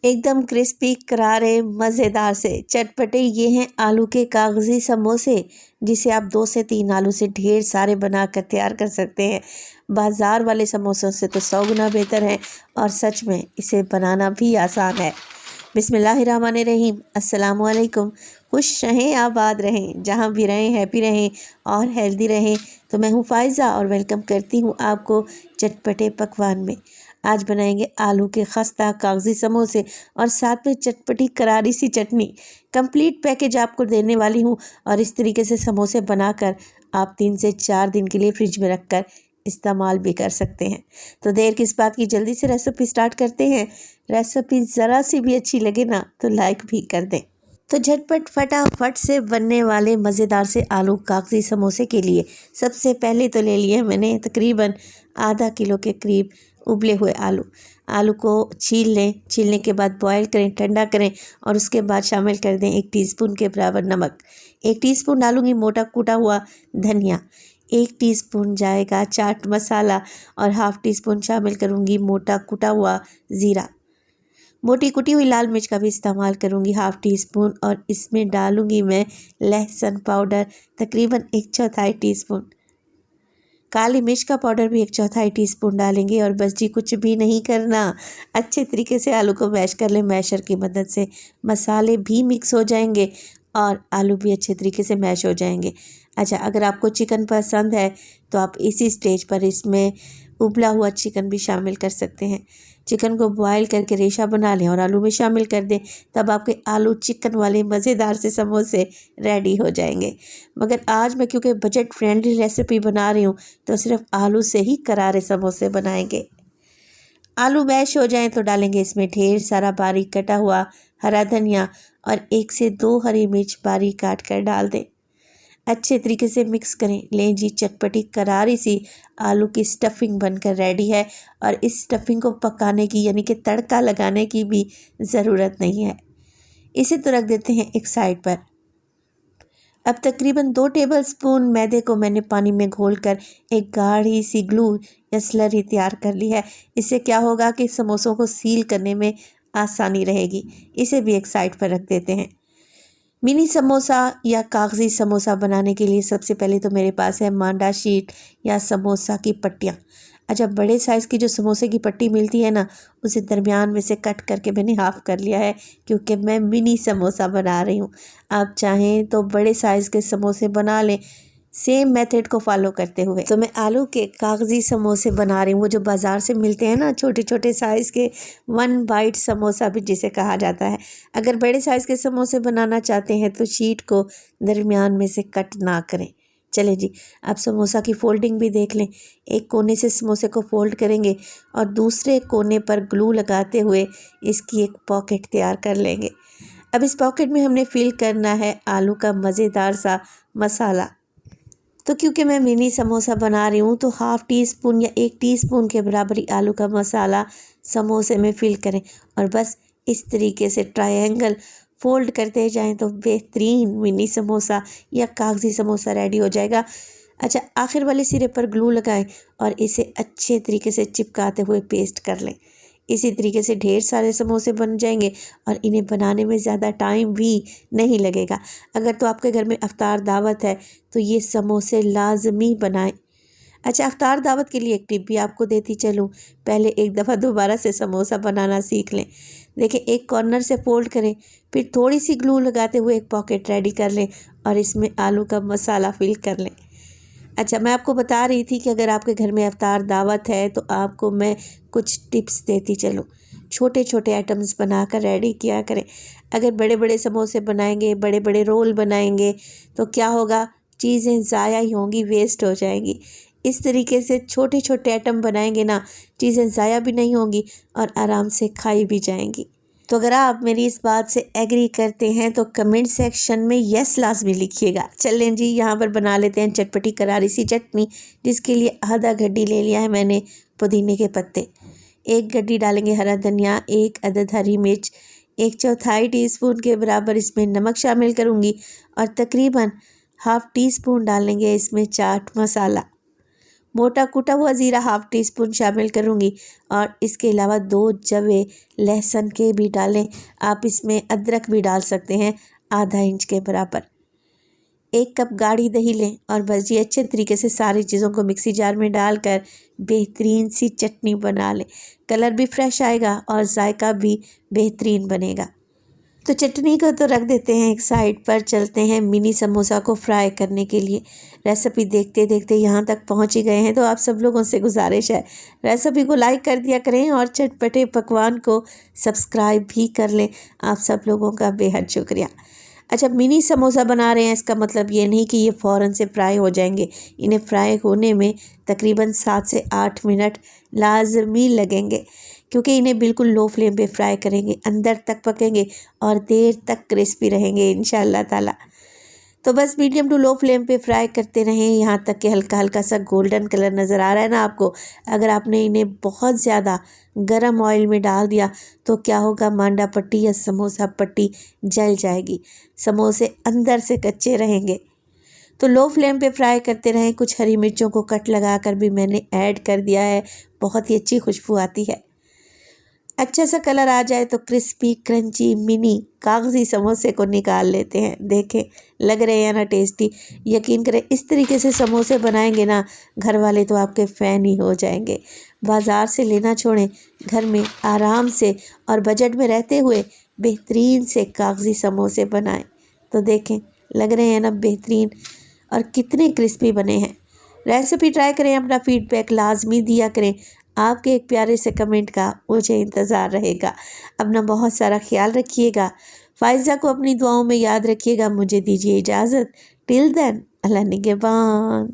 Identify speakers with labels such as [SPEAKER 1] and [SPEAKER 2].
[SPEAKER 1] एकदम क्रिस्पी करारे मज़ेदार से चटपटे ये हैं आलू के कागज़ी समोसे, जिसे आप 2 से 3 आलू से ढेर सारे बनाकर तैयार कर सकते हैं। बाज़ार वाले समोसों से तो 100 गुना बेहतर है और सच में इसे बनाना भी आसान है। बिस्मिल्लाहिर्रहमानिर्रहीम, अस्सलाम वालेकुम। खुश रहें, आबाद रहें, जहाँ भी रहें हैप्पी रहें और हेल्दी रहें। तो मैं हूँ फ़ाइज़ा और वेलकम करती हूँ आपको चटपटे पकवान में। आज बनाएंगे आलू के खस्ता कागज़ी समोसे और साथ में चटपटी करारी सी चटनी। कंप्लीट पैकेज आपको देने वाली हूँ और इस तरीके से समोसे बनाकर आप 3 से 4 दिन के लिए फ्रिज में रखकर इस्तेमाल भी कर सकते हैं। तो देर किस बात की, जल्दी से रेसिपी स्टार्ट करते हैं। रेसिपी ज़रा सी भी अच्छी लगे ना तो लाइक भी कर दें। तो झटपट फटाफट से बनने वाले मज़ेदार से आलू कागज़ी समोसे के लिए सबसे पहले तो ले लिए मैंने तकरीबन आधा किलो के करीब उबले हुए आलू को छील लें। छीलने के बाद बॉयल करें, ठंडा करें और उसके बाद शामिल कर दें 1 टीस्पून के बराबर नमक। 1 टीस्पून डालूंगी मोटा कूटा हुआ धनिया। 1 टीस्पून जाएगा चाट मसाला और हाफ़ टीस्पून शामिल करूंगी मोटा कूटा हुआ ज़ीरा। मोटी कुटी हुई लाल मिर्च का भी इस्तेमाल करूंगी हाफ़ टीस्पून और इसमें डालूंगी मैं लहसुन पाउडर तकरीबन 1/4 टीस्पून। काली मिर्च का पाउडर भी 1/4 टीस्पून डालेंगे और बस जी कुछ भी नहीं करना, अच्छे तरीके से आलू को मैश कर लें। मैशर की मदद से मसाले भी मिक्स हो जाएंगे और आलू भी अच्छे तरीके से मैश हो जाएंगे। अच्छा, अगर आपको चिकन पसंद है तो आप इसी स्टेज पर इसमें उबला हुआ चिकन भी शामिल कर सकते हैं। चिकन को बॉयल करके रेशा बना लें और आलू में शामिल कर दें, तब आपके आलू चिकन वाले मज़ेदार से समोसे रेडी हो जाएंगे। मगर आज मैं क्योंकि बजट फ्रेंडली रेसिपी बना रही हूँ तो सिर्फ आलू से ही करारे समोसे बनाएंगे। आलू मैश हो जाएं तो डालेंगे इसमें ढेर सारा बारीक कटा हुआ हरा धनिया और 1 से 2 हरी मिर्च बारीक काट कर डाल दें। अच्छे तरीके से मिक्स करें। लें जी, चटपटी करारी सी आलू की स्टफिंग बनकर रेडी है और इस स्टफिंग को पकाने की यानी कि तड़का लगाने की भी ज़रूरत नहीं है। इसे तो रख देते हैं एक साइड पर। अब तकरीबन 2 टेबलस्पून मैदे को मैंने पानी में घोलकर एक गाढ़ी सी ग्लू या स्लरी तैयार कर ली है। इससे क्या होगा कि समोसों को सील करने में आसानी रहेगी। इसे भी एक साइड पर रख देते हैं। मिनी समोसा या कागज़ी समोसा बनाने के लिए सबसे पहले तो मेरे पास है मांडा शीट या समोसा की पट्टियाँ। अच्छा, बड़े साइज़ की जो समोसे की पट्टी मिलती है ना, उसे दरमियान में से कट करके मैंने हाफ़ कर लिया है क्योंकि मैं मिनी समोसा बना रही हूँ। आप चाहें तो बड़े साइज़ के समोसे बना लें सेम मेथड को फॉलो करते हुए। तो मैं आलू के कागज़ी समोसे बना रही हूँ, वो जो बाज़ार से मिलते हैं ना छोटे छोटे साइज़ के, 1 बाइट समोसा भी जिसे कहा जाता है। अगर बड़े साइज़ के समोसे बनाना चाहते हैं तो शीट को दरमियान में से कट ना करें। चले जी, आप समोसा की फोल्डिंग भी देख लें। एक कोने से समोसे को फोल्ड करेंगे और दूसरे कोने पर ग्लू लगाते हुए इसकी एक पॉकेट तैयार कर लेंगे। अब इस पॉकेट में हमने फिल करना है आलू का मज़ेदार सा मसाला। तो क्योंकि मैं मिनी समोसा बना रही हूँ तो हाफ़ टीस्पून या 1 टीस्पून के बराबर ही आलू का मसाला समोसे में फिल करें और बस इस तरीके से ट्रायंगल फोल्ड करते जाएं तो बेहतरीन मिनी समोसा या कागज़ी समोसा रेडी हो जाएगा। अच्छा, आखिर वाले सिरे पर ग्लू लगाएं और इसे अच्छे तरीके से चिपकाते हुए पेस्ट कर लें। इसी तरीके से ढेर सारे समोसे बन जाएंगे और इन्हें बनाने में ज़्यादा टाइम भी नहीं लगेगा। अगर तो आपके घर में इफ्तार दावत है तो ये समोसे लाजमी बनाएं। अच्छा, इफ्तार दावत के लिए एक टिप भी आपको देती चलूँ, पहले एक दफ़ा दोबारा से समोसा बनाना सीख लें। देखिए, एक कॉर्नर से फोल्ड करें, फिर थोड़ी सी ग्लू लगाते हुए एक पॉकेट रेडी कर लें और इसमें आलू का मसाला फिल कर लें। अच्छा, मैं आपको बता रही थी कि अगर आपके घर में इफ्तार दावत है तो आपको मैं कुछ टिप्स देती चलूँ। छोटे छोटे आइटम्स बनाकर रेडी किया करें। अगर बड़े बड़े समोसे बनाएंगे, बड़े बड़े रोल बनाएंगे तो क्या होगा, चीज़ें ज़ाया ही होंगी, वेस्ट हो जाएंगी। इस तरीके से छोटे छोटे आइटम बनाएंगे ना, चीज़ें ज़ाया भी नहीं होंगी और आराम से खाई भी जाएंगी। तो अगर आप मेरी इस बात से एग्री करते हैं तो कमेंट सेक्शन में यस लाजमी लिखिएगा। चलें जी, यहाँ पर बना लेते हैं चटपटी करारी सी चटनी, जिसके लिए आधा गड्डी ले लिया है मैंने पुदीने के पत्ते। 1 गड्डी डालेंगे हरा धनिया, 1 अदद हरी मिर्च, 1/4 टीस्पून के बराबर इसमें नमक शामिल करूँगी और तकरीबन हाफ़ टी स्पून डालेंगे इसमें चाट मसाला। मोटा कुटा हुआ ज़ीरा हाफ टी स्पून शामिल करूँगी और इसके अलावा 2 जवे लहसुन के भी डालें। आप इसमें अदरक भी डाल सकते हैं आधा इंच के बराबर। 1 कप गाढ़ी दही लें और बस ये अच्छे तरीके से सारी चीज़ों को मिक्सी जार में डालकर बेहतरीन सी चटनी बना लें। कलर भी फ्रेश आएगा और जायका भी बेहतरीन बनेगा। तो चटनी को तो रख देते हैं एक साइड पर, चलते हैं मिनी समोसा को फ्राई करने के लिए। रेसिपी देखते देखते यहाँ तक पहुँच ही गए हैं तो आप सब लोगों से गुजारिश है रेसिपी को लाइक कर दिया करें और चटपटे पकवान को सब्सक्राइब भी कर लें। आप सब लोगों का बेहद शुक्रिया। अच्छा, मिनी समोसा बना रहे हैं इसका मतलब ये नहीं कि ये फ़ौरन से फ्राई हो जाएंगे। इन्हें फ्राई होने में तकरीबन 7 से 8 मिनट लाजमी लगेंगे, क्योंकि इन्हें बिल्कुल लो फ्लेम पे फ्राई करेंगे, अंदर तक पकेंगे और देर तक क्रिस्पी रहेंगे इंशाअल्लाह ताला। तो बस मीडियम टू लो फ्लेम पे फ्राई करते रहें यहाँ तक कि हल्का हल्का सा गोल्डन कलर नज़र आ रहा है ना आपको। अगर आपने इन्हें बहुत ज़्यादा गरम ऑयल में डाल दिया तो क्या होगा, मांडा पट्टी या समोसा पट्टी जल जाएगी, समोसे अंदर से कच्चे रहेंगे। तो लो फ्लेम पे फ्राई करते रहें। कुछ हरी मिर्चों को कट लगा कर भी मैंने ऐड कर दिया है, बहुत ही अच्छी खुशबू आती है। अच्छा सा कलर आ जाए तो क्रिस्पी क्रंची मिनी कागज़ी समोसे को निकाल लेते हैं। देखें, लग रहे हैं ना टेस्टी। यकीन करें, इस तरीके से समोसे बनाएंगे ना घर वाले तो आपके फ़ैन ही हो जाएंगे। बाज़ार से लेना छोड़ें, घर में आराम से और बजट में रहते हुए बेहतरीन से कागज़ी समोसे बनाएं। तो देखें, लग रहे हैं ना बेहतरीन और कितने क्रिस्पी बने हैं। रेसिपी ट्राई करें, अपना फीडबैक लाजमी दिया करें। आपके एक प्यारे से कमेंट का मुझे इंतज़ार रहेगा। अपना बहुत सारा ख्याल रखिएगा। फ़ाइज़ा को अपनी दुआओं में याद रखिएगा। मुझे दीजिए इजाज़त। टिल देन, अल्लाह निगहबान।